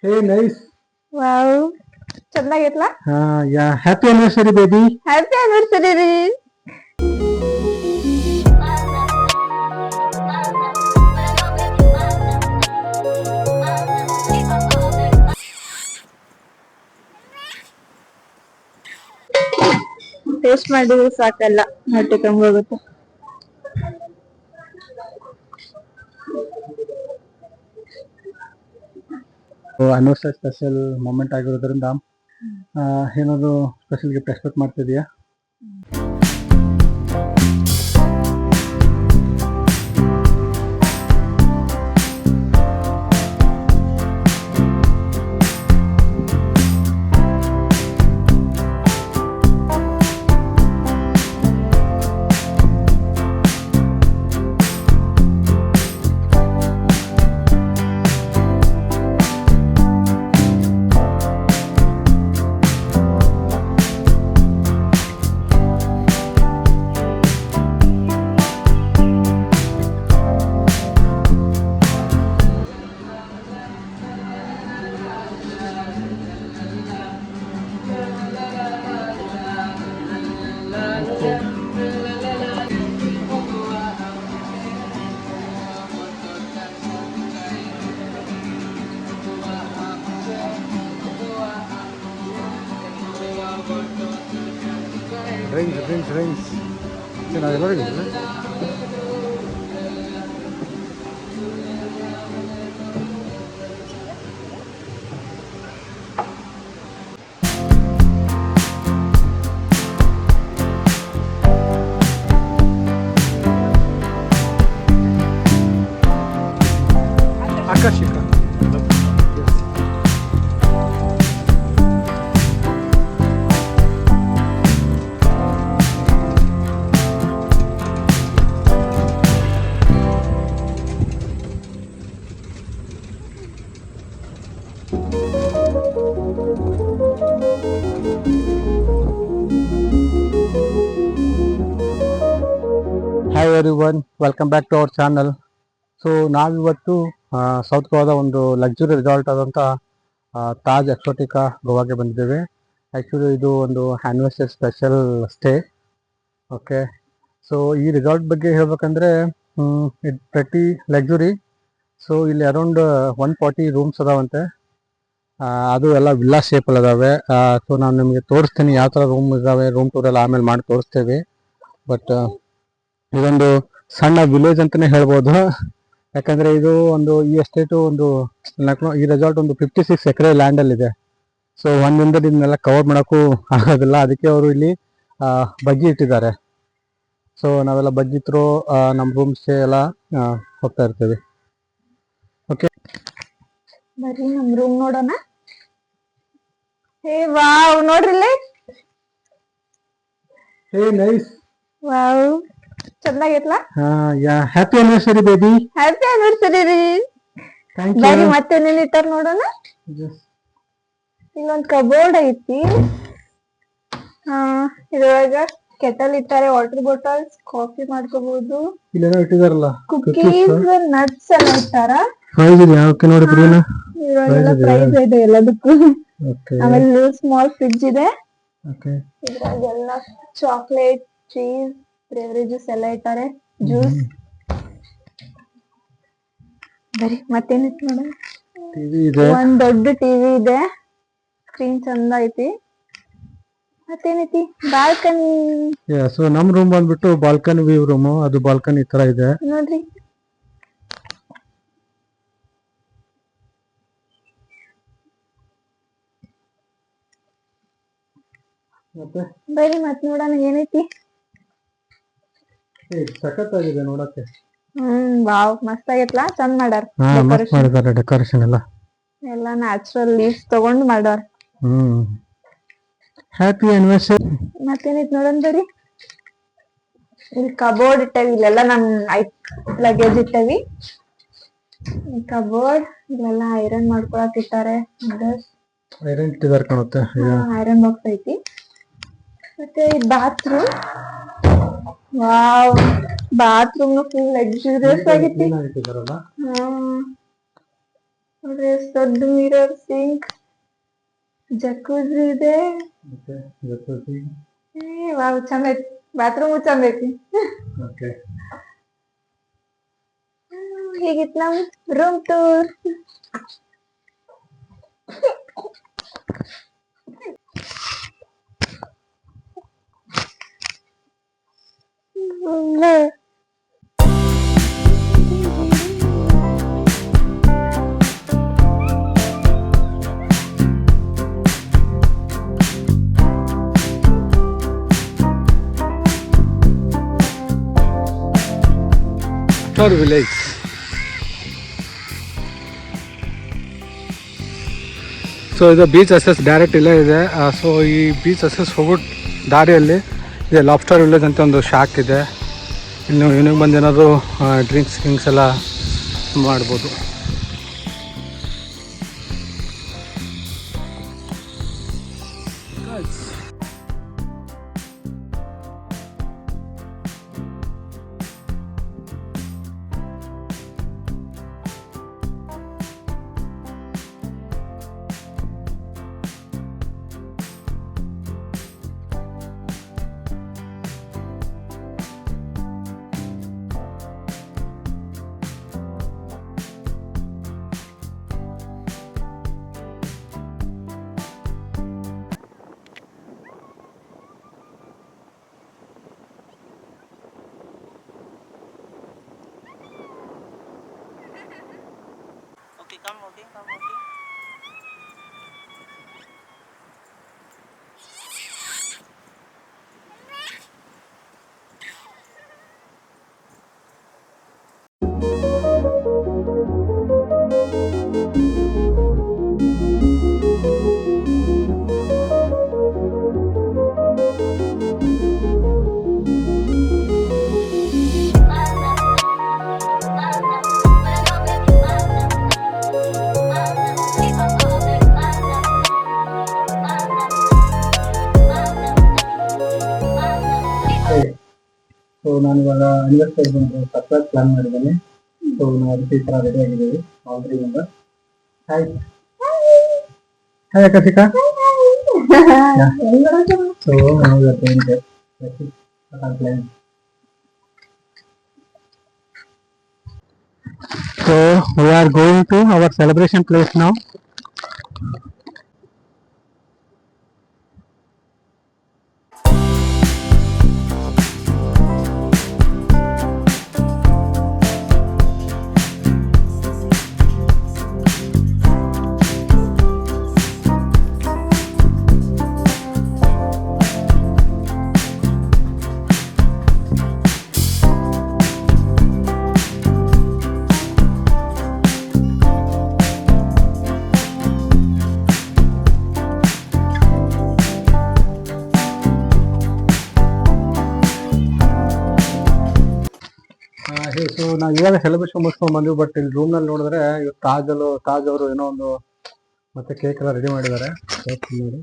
Hey, nice. Wow ಚೆನ್ನಾಗೈತ್ಲಾ? Yeah. Happy anniversary, baby. Happy anniversary ರೀ. Taste ಮಾಡಿದ್ರೆ ಸಾಕಲ್ಲ, ಹೊಟ್ಟೆ ತುಂಬ ಹೋಗುತ್ತೆ. Anniversary special moment ಆಗಿರೋದ್ರಿಂದ ಏನಾದ್ರು ಸ್ಪೆಷಲ್ ಗಿಫ್ಟ್ ಎಕ್ಸ್ಪೆಕ್ಟ್ ಮಾಡ್ತಿದ್ಯಾ? Rings. ನಾವೆಲ್ಲರಿಗೂ ಆಕರ್ಷಕ. Hi everyone, welcome back to our channel. So ನಾವಿವತ್ತು ಸೌತ್ ಗೋವಾದ ಒಂದು ಲಕ್ಸುರಿ ರೆಸಾರ್ಟ್ ಆದಂಥ ತಾಜ್ ಎಕ್ಸೋಟಿಕಾ ಗೋವಾಗೆ ಬಂದಿದ್ದೇವೆ. ಆ್ಯಕ್ಚುಲಿ ಇದು ಒಂದು anniversary special stay. Okay, so ಈ ರೆಸಾರ್ಟ್ ಬಗ್ಗೆ ಹೇಳ್ಬೇಕಂದ್ರೆ ಇಟ್ ಪ್ರತಿ ಲಕ್ಸುರಿ. ಸೊ ಇಲ್ಲಿ ಅರೌಂಡ್ 140 ರೂಮ್ಸ್ ಅದಾವಂತೆ. ಅದು ಎಲ್ಲ ವಿಲ್ಲಾ ಶೇಪಲ್ಲಿ ಅದಾವೆ. ಸೊ ನಾನು ನಿಮಗೆ ತೋರಿಸ್ತೀನಿ ಯಾವ ಥರ ರೂಮ್ ಇದ್ದಾವೆ. ರೂಮ್ ಟೂರ್ ಎಲ್ಲ ಆಮೇಲೆ ಮಾಡಿ ತೋರಿಸ್ತೇವೆ. ಬಟ್ ಇದೊಂದು ಸಣ್ಣ ವಿಲೇಜ್ ಅಂತಲೇ ಹೇಳ್ಬೋದು. ಯಾಕಂದರೆ ಇದು ಒಂದು ಈ ಎಸ್ಟೇಟು ಒಂದು ಈ ರೆಸಾರ್ಟ್ ಒಂದು 56 ಎಕರೆ ಲ್ಯಾಂಡಲ್ಲಿದೆ. ಸೊ ಒಂದಿಂದ ಇದನ್ನೆಲ್ಲ ಕವರ್ ಮಾಡೋಕ್ಕೂ ಆಗೋದಿಲ್ಲ. ಅದಕ್ಕೆ ಅವರು ಇಲ್ಲಿ ಬಗ್ಗಿ ಇಟ್ಟಿದ್ದಾರೆ. ಸೊ ನಾವೆಲ್ಲ ಬಗ್ಗಿ ತ್ರೋ ನಮ್ಮ ರೂಮ್ ಸ್ಟೇ ಎಲ್ಲ ಹೋಗ್ತಾ ಇರ್ತೀವಿ. ಓಕೆ, ಬರ್ರಿ ನಮ್ ರೂಮ್ ನೋಡೋಣ. ಹೇ ವಾವ್, ನೋಡ್ರಿಲ್ಲೇ. Hey nice. ವಾವ್ ಚೆನ್ನಾಗೈತ್ಲಾ? Happy anniversary baby. Happy anniversary ರೀ. ಥ್ಯಾಂಕ್ ಬರ್ರಿ ಯು. ಮತ್ತೆ ಇಟ್ಟಾರ ನೋಡೋಣ. ಇಲ್ಲೊಂದ್ ಕಬೋರ್ಡ್ ಐತಿ. ಇದ್ರೊಳಗ ಕೆಟಲ್ ಇಟ್ಟಾರೆ, ವಾಟರ್ ಬಾಟಲ್ಸ್, ಕಾಫಿ ಮಾಡ್ಕೋಬಹುದು. ಇಲ್ಲೇನೋ ಇಟ್ಟಿದಾರಲ್ಲ ಕುಕೀಸ್, ನಟ್ಸ್ ಎಲ್ಲ ಇಟ್ಟಾರ. ಪ್ರೈಸ್ ಇದೆ ಯಾವಕ್ಕೆ ನೋಡಿ ಬ್ರೀನ. ಇದ್ರೊಳಗೆಲ್ಲ ಪ್ರೈಸ್ ಇದೆ ಎಲ್ಲದಕ್ಕೂ. ಓಕೆ ಆಮೇಲೆ ಸ್ಮಾಲ್ ಫ್ರಿಡ್ಜ್ ಇದೆ. ಓಕೆ ಇದ್ರಾಗೆಲ್ಲ ಚಾಕ್ಲೇಟ್, ಚೀಸ್, ಬೇವರೇಜಸ್ ಎಲ್ಲ ಇಟ್ಟಾರೆ, ಜ್ಯೂಸ್. ಬರೀ ಮತ್ತೇನಿತ್ತು ನೋಡೋಣ. ಟಿವಿ ಇದೆ, ಒಂದ್ ದೊಡ್ಡ ಟಿವಿ ಇದೆ, ಸ್ಕ್ರೀನ್ ಚಂದ ಐತಿ. ಮತ್ತೇನೈತಿ, ಬಾಲ್ಕನಿ. ಸೊ ನಮ್ ರೂಮ್ ಬಂದ್ಬಿಟ್ಟು ಬಾಲ್ಕನಿ ವ್ಯೂ ರೂಮ್. ಅದು ಬಾಲ್ಕನಿ ತರ ಇದೆ ನೋಡ್ರಿ. ಮತ್ತೆ ಬರೀ ಮತ್ ನೋಡೋಣ ಏನೈತಿ. ಸಖತ್ತಾಗಿದೆ ನೋಡಕ್ಕೆ. ವಾವ್ ಮಸ್ತ್ ಆಗೈತ್ಲಾ? ಚಂದ ಮಾಡ್ಯಾರ. ಮಸ್ತ್ ಮಾಡಿದ್ದಾರೆ ಡೆಕೋರೇಷನ್ ಎಲ್ಲ. ಎಲ್ಲ ನ್ಯಾಚುರಲ್ ಲೀವ್ಸ್ ತಗೊಂಡ್ ಮಾಡ್ಯಾರ. Happy anniversary. ಮತ್ತೇನೈತಿ ನೋಡೋಣ ಬರ್ರಿ. ಇಲ್ಲಿ ಕಬೋರ್ಡ್ ಇಟ್ಟವಿ, ಇಲ್ಲೆಲ್ಲ ನಮ್ ಲಗೇಜ್ ಇಟ್ಟವಿ. ಕಬೋರ್ಡ್ ಇಲ್ಲೆಲ್ಲ ಐರನ್ ಮಾಡ್ಕೊಳಕ್ ಇಟ್ಟಾರೆ. ಐರನ್ ಇಟ್ಟಿದ್ದಾರೆ ಕಾಣುತ್ತೆ. ಐರನ್ ಬಾಕ್ಸ್ ಐತಿ. ಮತ್ತೆ ಈ bathroom. Wow, bathroom full luxurious ಆಗೈತಿ. ನೋಡ್ರಿ ದೊಡ್ಡ ಮಿರರ್ ಸಿಂಕ್ ಜಕೂಜಿ ಇದೆ. ವಾವ್ ಚಂದ ಐತಿ, ಬಾತ್ರೂಮ್ ಚಂದ ಐತಿ. ಹೇಗಿತ್ತು ನಮ್ ರೂಮ್ ಟೂರ್? ವಿಲೇಜ್. ಸೊ ಇದು ಬೀಚ್ ಅಸೆಸ್ ಡೈರೆಕ್ಟ್ ಇಲ್ಲೇ ಇದೆ. ಸೊ ಈ ಬೀಚ್ ಅಸೆಸ್ ಹೋಗೋ ದಾರಿಯಲ್ಲಿ ಇದೆ ಲಾಬ್ಸ್ಟರ್ ವಿಲೇಜ್ ಅಂತ ಒಂದು ಶಾಕ್ ಇದೆ. ಇಲ್ಲಿ ನೀವು ಈವ್ನಿಂಗ್ ಬಂದು ಏನಾದರೂ ಡ್ರಿಂಕ್ಸ್ ಎಲ್ಲ ಮಾಡ್ಬೋದು. Okay, come walking, come walking. So ನಾನು ಇವಾಗ ಅನಿವರ್ಸರಿ ಬಂದು ಸರ್ಪ್ರೈಸ್ ಪ್ಲಾನ್ ಮಾಡಿದ್ದೇನೆ. ಸೊ ನಾವು ಅದಕ್ಕೆ ಈ ಥರ ರೆಡಿ ಆಗಿದ್ದೀವಿ ಆಲ್ 3 ಮೆಂಬರ್ಸ್. ಹಾಯ್ ಹಾಯ್ ಅಕಸಿಕಾ. ಸೊ ನಾವು So we are going to our celebration place now. So ನಾವು ಇವಾಗ ಸೆಲೆಬ್ರೇಷನ್ ಮುಗಿಸ್ಕೊಂಡು ಬಂದ್ವಿ. ಬಟ್ ಇಲ್ಲಿ ರೂಮ್ನಲ್ಲಿ ನೋಡಿದ್ರೆ ಇವತ್ತು ತಾಜ್ ಅವರು ಏನೋ ಒಂದು ಮತ್ತೆ ಕೇಕ್ ಎಲ್ಲ ರೆಡಿ ಮಾಡಿದ್ದಾರೆ. ನೋಡಿ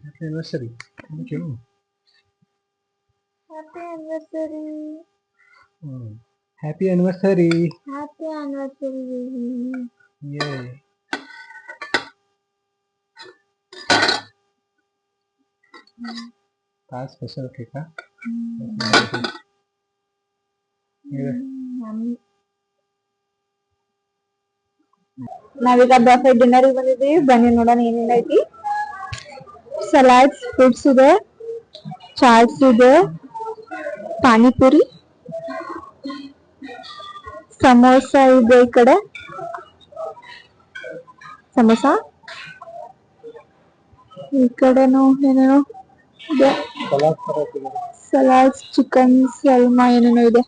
happy anniversary. Thank you. Happy anniversary. Happy anniversary. Happy anniversary. Yay. Taj special ಕೇಕಾ? ನಾವೀಗ ಬಫೆ ಡಿನ್ನರ್ ಬಂದಿದ್ದೀವಿ. ಬನ್ನಿ ನೋಡೋಣ ಏನೇನ್ ಐತಿ. ಸಲಾಡ್ಸ್, ಫ್ರೂಟ್ಸ್ ಇದೆ, ಚಾಟ್ಸ್ ಇದೆ, ಪಾನಿಪುರಿ, ಸಮೋಸ ಇದೆ. ಈ ಕಡೆ ಸಮೋಸ, ಈ ಕಡೆನೂ ಏನೇನೋ ಇದೆ. ಸಲಾಡ್ಸ್, ಚಿಕನ್ ಸಲ್ಮಾ ಏನೇನೋ ಇದೆ.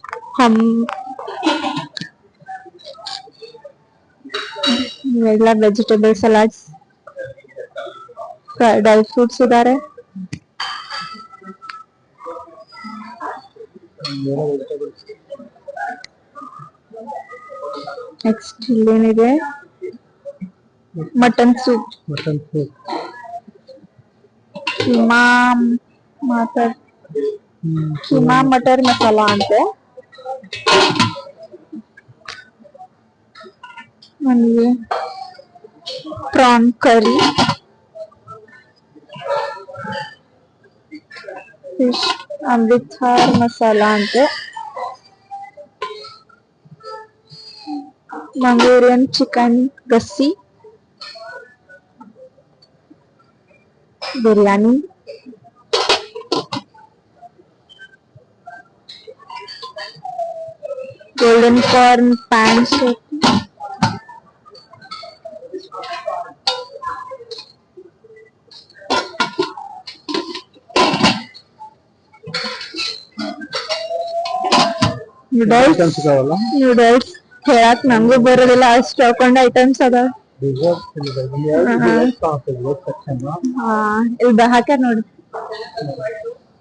ಎಲ್ಲ ವೆಜಿಟೇಬಲ್ ಸಲಾಡ್ಸ್, ಡ್ರೈ ಫ್ರೂಟ್ಸ್ ಇದಾರೆ. ನೆಕ್ಸ್ಟ್ ಇಲ್ಲೇನಿದೆ, ಮಟನ್ ಸೂಪ್, ಕೀಮಾ ಮಟರ್ ಮಸಾಲಾ ಅಂತೆ. ನನಗೆ prawn curry, fish Amritsar masala ಅಂತೆ, manchurian chicken gassi, biryani, golden corn pan soup, noodles noodles ಹೇಳಕ್ ನಂಗೂ ಬರೋದಿಲ್ಲ, ಅಷ್ಟು ಹಾಕೊಂಡ್ ಐಟಮ್ಸ್ ಅದಾವ. ಇಲ್ಲಿ ಹಾಕ್ಯಾರ ನೋಡಿ,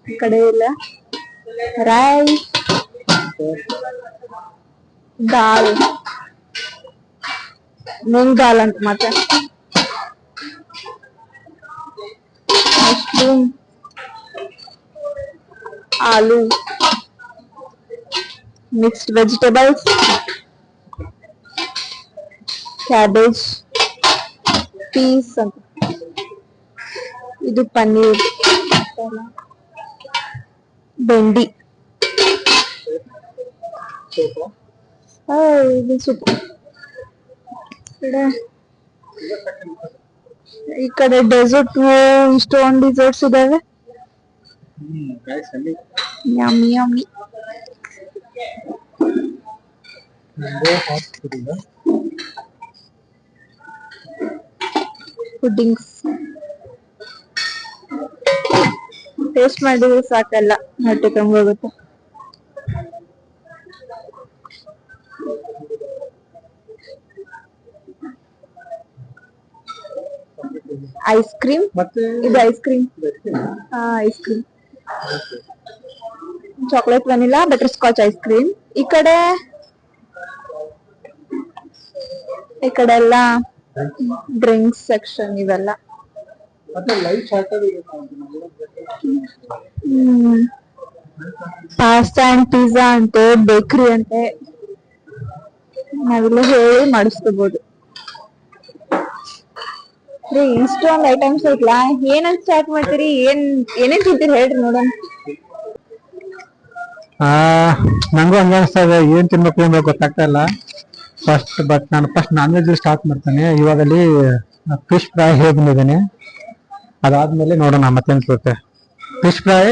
ಈ ಕಡೆ ಇಲ್ಲ. ರೈಸ್, ದಾಲ್, ಮೂಂಗ್ ದಾಲ್ ಅಂತ, ಮತ್ತೆ ಮಶ್ರೂಮ್, ಆಲೂ, ಮಿಕ್ಸ್ಡ್ ವೆಜಿಟೇಬಲ್ಸ್, ಕ್ಯಾಬೇಜ್, ಪೀಸ್ ಅಂತ, ಇದು ಪನ್ನೀರ್, ಬೆಂಡಿ, ಇದು ಸೂಪ್. ಈ ಕಡೆ ಡೆಸರ್ಟ್ ಇಷ್ಟೊಂದು ಡಿಸರ್ಟ್ಸ್ ಇದಾವೆ. Yummy yummy. ಪುಡ್ಡಿಂಗ್ಸ್ ಟೇಸ್ಟ್ ಮಾಡಿದ್ರೆ ಸಾಕಲ್ಲ, ಹೊಟ್ಟೆ ತುಂಬ ಹೋಗುತ್ತೆ. ಐಸ್ ಕ್ರೀಮ್, ಇದು ice cream, ice cream, chocolate vanilla butter scotch ice cream. ಈ ಕಡೆ ಎಲ್ಲ ಡ್ರಿಂಕ್ಸ್ ಸೆಕ್ಷನ್ ಇವೆಲ್ಲ. ಪಾಸ್ತಾ ಅಂಡ್ ಪಿಜ್ಜಾ ಅಂತೆ, ಬೇಕರಿ ಅಂತೆ, ನಾವೆಲ್ಲ ಹೇಳಿ ಮಾಡಿಸ್ಕೋಬಹುದು. ಇಷ್ಟೊಂದು ಐಟಮ್ಸ್ ಐತ್ಲಾ, ಏನಂತ ಸ್ಟಾರ್ಟ್ ಮಾಡ್ತೀರಿ? ಏನೇನ್ ತಿಂತೀರಿ ಹೇಳ್ರಿ ನೋಡೋಣ. ನಂಗೂ ಹಂಗ ಅನಿಸ್ತಾ ಇದೆ, ಏನ್ ತಿನ್ಬೇಕು ಅಂತ ಗೊತ್ತಾಗ್ತಾ ಇಲ್ಲ ಬಟ್ ನಾನು ಫಸ್ಟ್ ನಾನ್ ವೆಜ್ ಸ್ಟಾರ್ಟ್ ಮಾಡ್ತೇನೆ. ಇವಾಗಲ್ಲಿ ಫಿಶ್ ಫ್ರೈ ಹೇಗೆ ಬಂದಿದ್ದೇನೆ, ಅದಾದ್ಮೇಲೆ ನೋಡೋಣ ಮತ್ತೆ ಅನ್ಸುತ್ತೆ. ಫಿಶ್ ಫ್ರೈ,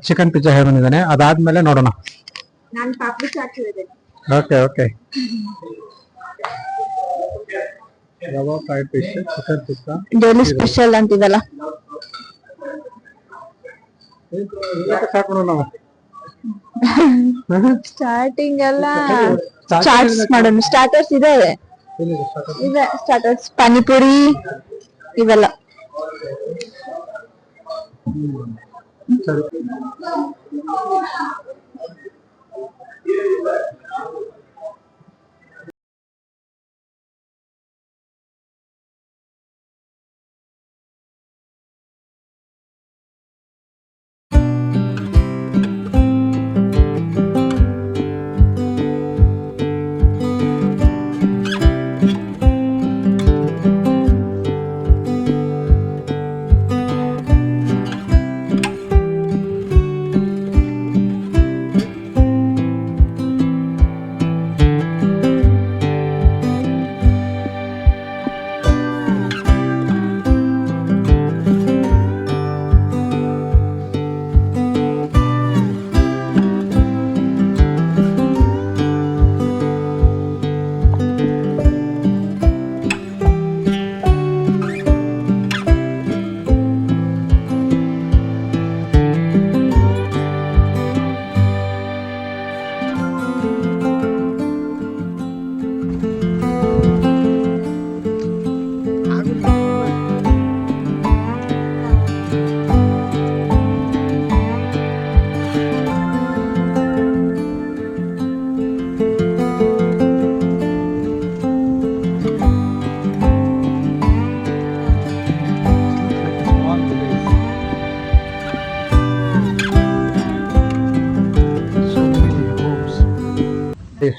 ಚಿಕನ್ ಪಿಜ್ಜಾ ಹೇಗೆ ಬಂದಿದ್ದಾನೆ, ಅದಾದ್ಮೇಲೆ ನೋಡೋಣ. Okay okay. Rava fried fish, chicken pizza, daily special ಅಂತಿದಲ್ಲ. ಸ್ಟಾರ್ಟಿಂಗ್ ಎಲ್ಲ ಚಾಟ್ಸ್ ಮಾಡೋಣ. ಸ್ಟಾರ್ಟರ್ಸ್ ಇದೆ, ಸ್ಟಾರ್ಟರ್ಸ್ ಪಾನಿಪುರಿ ಇವೆಲ್ಲ.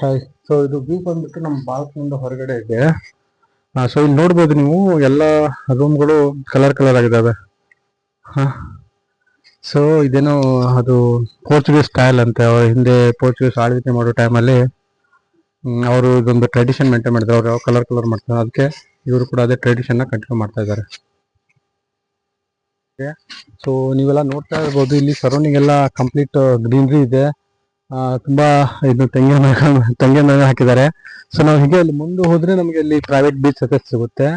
Hi. So ಸೊ ಇದು ವ್ಯೂ ಬಂದ್ಬಿಟ್ಟು ನಮ್ಮ ಬಾಲ್ಕನಿಂದ ಹೊರಗಡೆ ಇದೆ. ಸೊ ಇಲ್ಲಿ ನೋಡ್ಬೋದು ನೀವು ಎಲ್ಲ ರೂಮ್ಗಳು ಕಲರ್ ಕಲರ್ ಆಗಿದ್ದಾವೆ. ಸೊ ಇದೇನೋ ಅದು ಪೋರ್ಚುಗೀಸ್ ಸ್ಟೈಲ್ ಅಂತೆ. ಅವ್ರ ಹಿಂದೆ ಪೋರ್ಚುಗೀಸ್ ಆಳ್ವಿಕೆ ಮಾಡೋ ಟೈಮಲ್ಲಿ ಅವರು ಇದೊಂದು ಟ್ರೆಡಿಷನ್ ಮೇಂಟೈನ್ ಮಾಡಿದ್ರು. ಅವ್ರು ಯಾವ ಕಲರ್ ಕಲರ್ ಮಾಡ್ತಾರೆ, ಅದಕ್ಕೆ ಇವರು ಕೂಡ ಅದೇ ಟ್ರೆಡಿಷನ್ ಕಂಟಿನ್ಯೂ ಮಾಡ್ತಾ ಇದ್ದಾರೆ. ಸೊ ನೀವೆಲ್ಲ ನೋಡ್ತಾ ಇರ್ಬೋದು, ಇಲ್ಲಿ ಸರೌಂಡಿಂಗ್ ಎಲ್ಲ ಕಂಪ್ಲೀಟ್ ಗ್ರೀನರಿ ಇದೆ. ತುಂಬಾ ಇದು ತೆಂಗಿನ ಹಾಕಿದ್ದಾರೆ. ಸೊ ನಾವು ಹೀಗೆ ಅಲ್ಲಿ ಮುಂದೆ ಹೋದ್ರೆ ನಮಗೆ ಇಲ್ಲಿ ಪ್ರೈವೇಟ್ ಬೀಚ್ ಸಹ ಸಿಗುತ್ತೆ.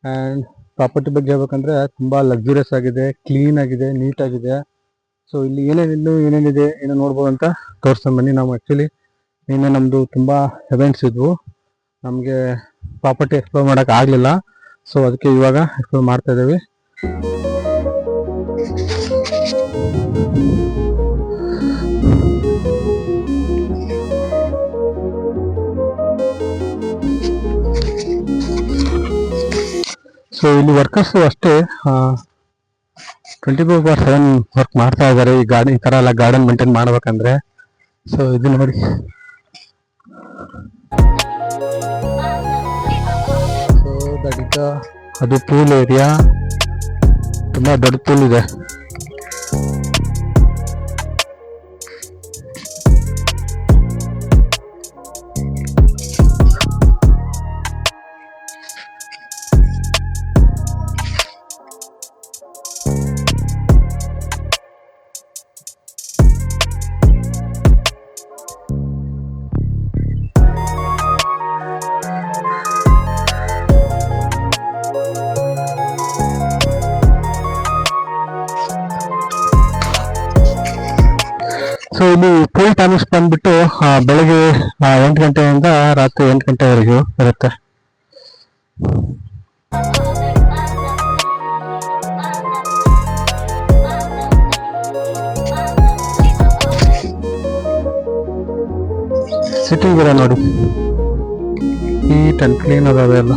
ಅಂಡ್ ಪ್ರಾಪರ್ಟಿ ಬಗ್ಗೆ ಹೇಳ್ಬೇಕಂದ್ರೆ ತುಂಬಾ ಲಕ್ಸುರಿಯಸ್ ಆಗಿದೆ, ಕ್ಲೀನ್ ಆಗಿದೆ, ನೀಟ್ ಆಗಿದೆ. ಸೊ ಇಲ್ಲಿ ಏನೇನಿದೆ ಏನೋ ನೋಡ್ಬೋದು ಅಂತ ತೋರಿಸ್ಕೊಂಡು ಬನ್ನಿ. ನಾವು ಆಕ್ಚುಲಿ ನಿನ್ನೆ ನಮ್ದು ತುಂಬಾ ಇವೆಂಟ್ಸ್ ಇದ್ವು, ನಮಗೆ ಪ್ರಾಪರ್ಟಿ ಎಕ್ಸ್ಪ್ಲೋರ್ ಮಾಡಕ್ ಆಗ್ಲಿಲ್ಲ. ಸೊ ಅದಕ್ಕೆ ಇವಾಗ ಎಕ್ಸ್ಪ್ಲೋರ್ ಮಾಡ್ತಾ ಇದ್ದೀವಿ. ಸೊ ಇಲ್ಲಿ ವರ್ಕರ್ಸ್ ಅಷ್ಟೇ 24/7 ವರ್ಕ್ ಮಾಡ್ತಾ ಇದ್ದಾರೆ. ಈ ತರ ಎಲ್ಲ ಗಾರ್ಡನ್ ಮೇಂಟೈನ್ ಮಾಡ್ಬೇಕಂದ್ರೆ. ಸೊ ಇದು ನೋಡಿ, ಸೊ ದಟ್ ಇಸ್ ಅದು ಪೂಲ್ ಏರಿಯಾ. ತುಂಬಾ ದೊಡ್ಡ ಪೂಲ್ ಇದೆ. ಸೊ ಇಲ್ಲಿ ಪೂಲ್ ಟೈಮಿಂಗ್ಸ್ ಬಂದ್ಬಿಟ್ಟು ಬೆಳಗ್ಗೆ 8 ಗಂಟೆಯಿಂದ ರಾತ್ರಿ 8 ಗಂಟೆವರೆಗೂ ಇರುತ್ತೆ. ಸಿಟ್ಟಿಂಗ್ ಇದೆ ನೋಡಿ, ನೀಟ್ ಅಂಡ್ ಕ್ಲೀನ್ ಅದಾವೆ ಎಲ್ಲ.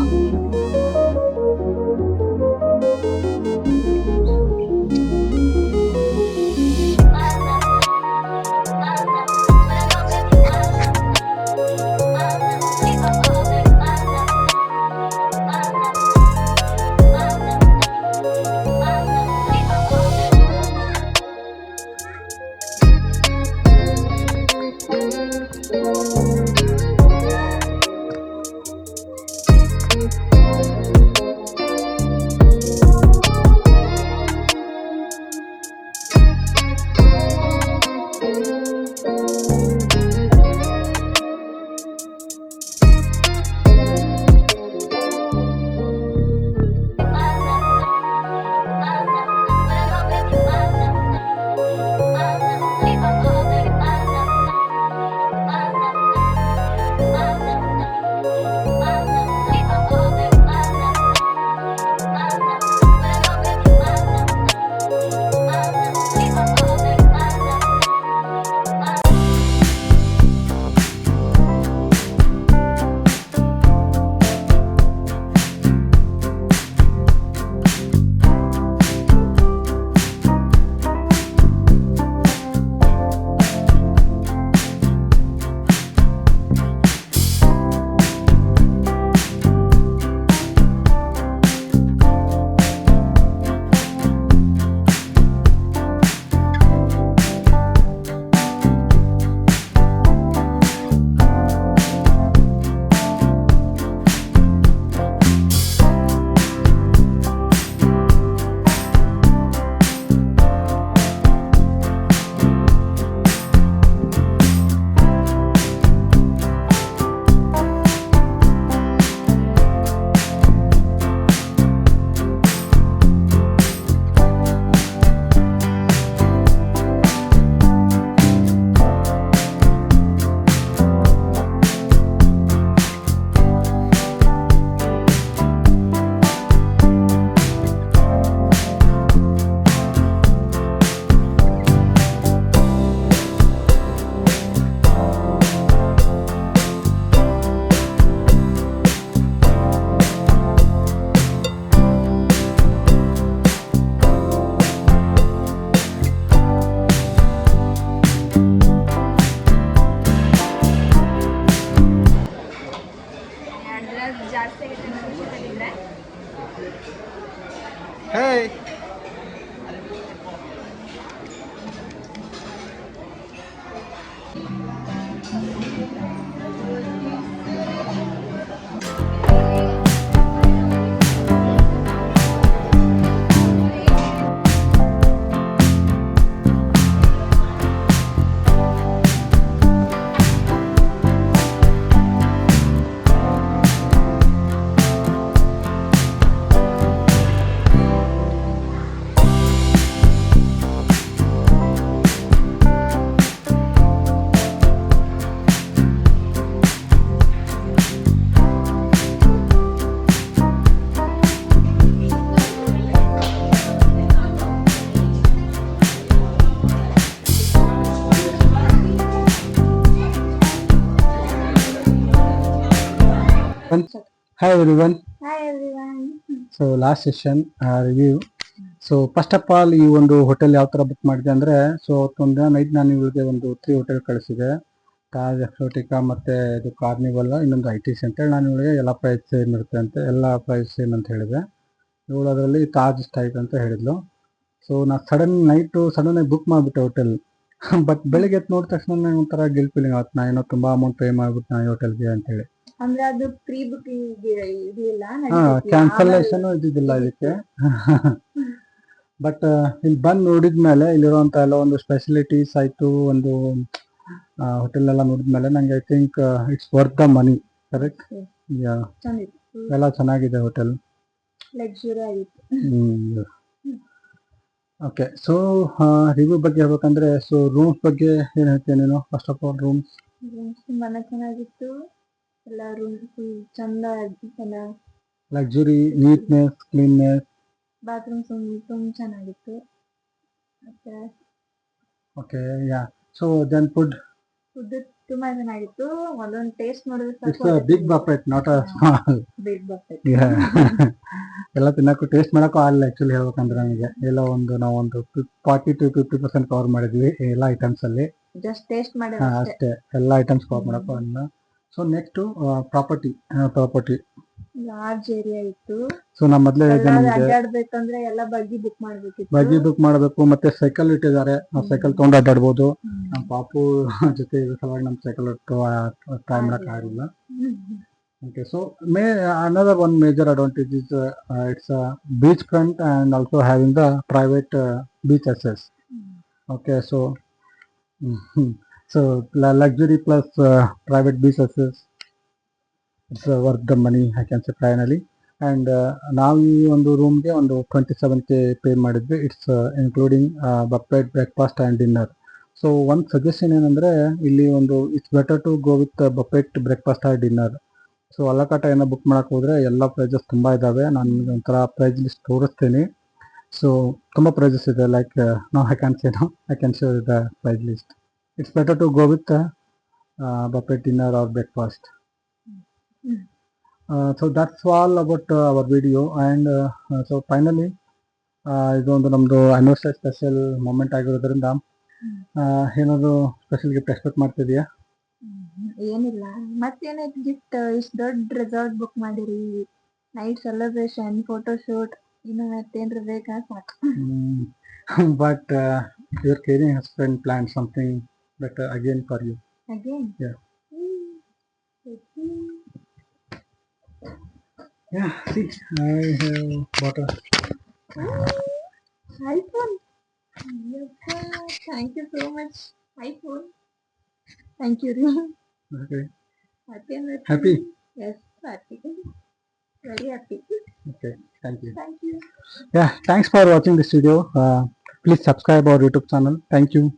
Hi everyone. Hi everyone. So last session review. So first of all ಈ ಒಂದು ಹೋಟೆಲ್ ಯಾವ ಥರ ಬುಕ್ ಮಾಡಿದೆ ಅಂದರೆ, ಸೊ ಅವತ್ತೊಂದು ದಿನ ನೈಟ್ ನಾನು ಇವಳಿಗೆ ಒಂದು 3 ಹೋಟೆಲ್ ಕಳಿಸಿದೆ. ತಾಜ್, ಎಕ್ಸೋಟಿಕಾ ಮತ್ತು ಇದು ಕಾರ್ನಿವಲ್, ಇನ್ನೊಂದು ITC ಅಂತೇಳಿ ನಾನು ಇವಳಿಗೆ ಎಲ್ಲ ಪ್ರೈಸ್ ಸೇಮ್ ಇರುತ್ತೆ ಅಂತ, ಎಲ್ಲ ಪ್ರೈಸ್ ಸೇಮ್ ಅಂತ ಹೇಳಿದೆ. ಇವಳು ಅದರಲ್ಲಿ ತಾಜ್ ಇಷ್ಟ ಆಯ್ತು ಅಂತ ಹೇಳಿದ್ಲು. ಸೊ ನಾನು ಸಡನ್ನಾಗಿ ಬುಕ್ ಮಾಡಿಬಿಟ್ಟೆ ಹೋಟೆಲ್. ಬಟ್ ಬೆಳಿಗ್ಗೆ ಎದ್ದು ನೋಡಿದ ತಕ್ಷಣ ನನಗೆ ಒಂಥರ ಗಿಲ್ಟ್ ಫೀಲಿಂಗ್ ಆಗುತ್ತೆ, ನಾನು ಏನೋ ತುಂಬ ಅಮೌಂಟ್ ಪೇ ಮಾಡಿಬಿಟ್ಟು ನಾನು ಹೋಟೆಲ್ಗೆ ಅಂತೇಳಿ. ಅಂದ್ರೆ ಅದು ಪ್ರೀ ಬುಕಿಂಗ್ ಇರ್ಲಿಲ್ಲ, ಕ್ಯಾನ್ಸಲೇಷನ್ ಇದ್ದಿದ್ದಿಲ್ಲ ಇದಕ್ಕೆ. ಬಟ್ ಇಲ್ಲಿ ಬಂದು ನೋಡಿದ್ಮೇಲೆ ಇಲ್ಲಿರುವಂಥ ಎಲ್ಲ ಒಂದು ಸ್ಪೆಷಲಿಟೀಸ್ ಆಯಿತು, ಒಂದು ಹೋಟೆಲ್ ಎಲ್ಲ ನೋಡಿದ್ಮೇಲೆ ನನಗೆ I think it's worth the money. Correct? ಎಲ್ಲ ಚೆನ್ನಾಗಿದೆ ಹೋಟೆಲ್, ಲಕ್ಸುರಿ ಆಗಿತ್ತು. ಓಕೆ. ಸೊ ರಿವ್ಯೂ ಬಗ್ಗೆ ಹೇಳ್ಬೇಕಂದ್ರೆ, ಸೊ ರೂಮ್ಸ್ ಬಗ್ಗೆ ಏನು ಹೇಳ್ತೀನಿ ನೀನು? ಫಸ್ಟ್ ಆಫ್ ಆಲ್ ರೂಮ್ಸ್ ತುಂಬಾನೇ ಚೆನ್ನಾಗಿತ್ತು. ಎಲ್ಲ ರೂಮ್ ಫುಲ್ ಚಂದ ಆಗಿತ್ತಲ್ಲ, ಲಕ್ಸುರಿ, ನೀಟ್ನೆಸ್, ಕ್ಲೀನ್ನೆಸ್. ಬಾತ್ರೂಮ್ಸ್ ತುಂಬ ಚೆನ್ನಾಗಿತ್ತು. ಮತ್ತೆ okay, yeah. So then food ತುಂಬಾ ಚೆನ್ನಾಗಿತ್ತು. ಒಂದೊಂದು ಟೇಸ್ಟ್ ನೋಡಿದ್ರೆ it's a big buffet, not a small. Big buffet. ಎಲ್ಲ ತಿನ್ನಕ್ಕೂ ಟೇಸ್ಟ್ ಮಾಡೋಕ್ಕೂ ಆಗಲ್ಲ ಆ್ಯಕ್ಚುಲಿ ಹೇಳ್ಬೇಕಂದ್ರೆ. ನಮಗೆ ಎಲ್ಲ ನಾವು 40 to 50% ಕವರ್ ಮಾಡಿದ್ವಿ ಎಲ್ಲ ಐಟಮ್ಸಲ್ಲಿ. ಜಸ್ಟ್ ಟೇಸ್ಟ್ ಮಾಡಿ ಅಷ್ಟೇ, ಎಲ್ಲ ಐಟಮ್ಸ್ ಕವರ್ ಮಾಡೋಕ್ಕೂ ಆಗಲ್ಲ. So next property large area ಇತ್ತು. ಸೊ ನಮ್ಮ ಮೊದಲೇ ಅಡ್ಡಾಡ್ಬೇಕಂದ್ರೆ ಎಲ್ಲ ಬಗ್ಗಿ ಬುಕ್ ಮಾಡಬೇಕು. ಮತ್ತೆ ಸೈಕಲ್ ಇಟ್ಟಿದ್ದಾರೆ, ನಾವು ಸೈಕಲ್ ತೊಗೊಂಡು ಅಡ್ಡಾಡ್ಬೋದು. ನಮ್ಮ ಪಾಪು ಜೊತೆ ಇರೋ ಸಲುವಾಗಿ ನಮ್ಮ ಸೈಕಲ್ ಟ್ರೈ ಮಾಡೋಕ್ಕಾಗಲಿಲ್ಲ. Okay, so another one major advantage is it's a beach front and also having the private beach access. Okay, so luxury plus private beach access, it's worth the money, I can say finally. And ನಾವು ಈ ಒಂದು ರೂಮ್ಗೆ ಒಂದು 27K pay ಮಾಡಿದ್ವಿ. It's including buffet, breakfast and dinner. So ಒಂದು suggestion ಏನಂದರೆ, ಇಲ್ಲಿ it's better to go with buffet, breakfast or dinner. So a la carte ಏನೋ ಬುಕ್ ಮಾಡೋಕೆ ಹೋದರೆ ಎಲ್ಲ ಪ್ರೈಸಸ್ ತುಂಬ ಇದ್ದಾವೆ. ನಾನು ಒಂಥರ ಪ್ರೈಸ್ ಲಿಸ್ಟ್ ತೋರಿಸ್ತೀನಿ. ಸೊ ತುಂಬ ಪ್ರೈಸಸ್ ಇದೆ, like I can show the price list. It's better to go with buffet, dinner or breakfast. So that's all about our video. And so finally ಇದೊಂದು ನಮ್ಮದು ಆ್ಯನಿವರ್ಸರಿ ಸ್ಪೆಷಲ್ ಮೂಮೆಂಟ್ ಆಗಿರೋದ್ರಿಂದ ಏನಾದರೂ special gift expect ಮಾಡ್ತಿದೆಯಾ? ಏನಿಲ್ಲ, ಮತ್ತೇನೈತಿ gift? ಇಷ್ಟು ದೊಡ್ಡ resort book ಮಾಡಿರಿ, night celebration, photo shoot, ಇನ್ನು ಮತ್ತೇನ್ರ ಬೇಕಾ? ಸಾಕು. But your caring husband plan something better again for you. Again? Yeah. Yeah, see, I have bought a iPhone. Thank you so much, iPhone. Thank you. Okay. Happy? Yes, happy. Very happy. Okay, thank you. Thank you. Yeah, thanks for watching this video. Please subscribe our YouTube channel. Thank you.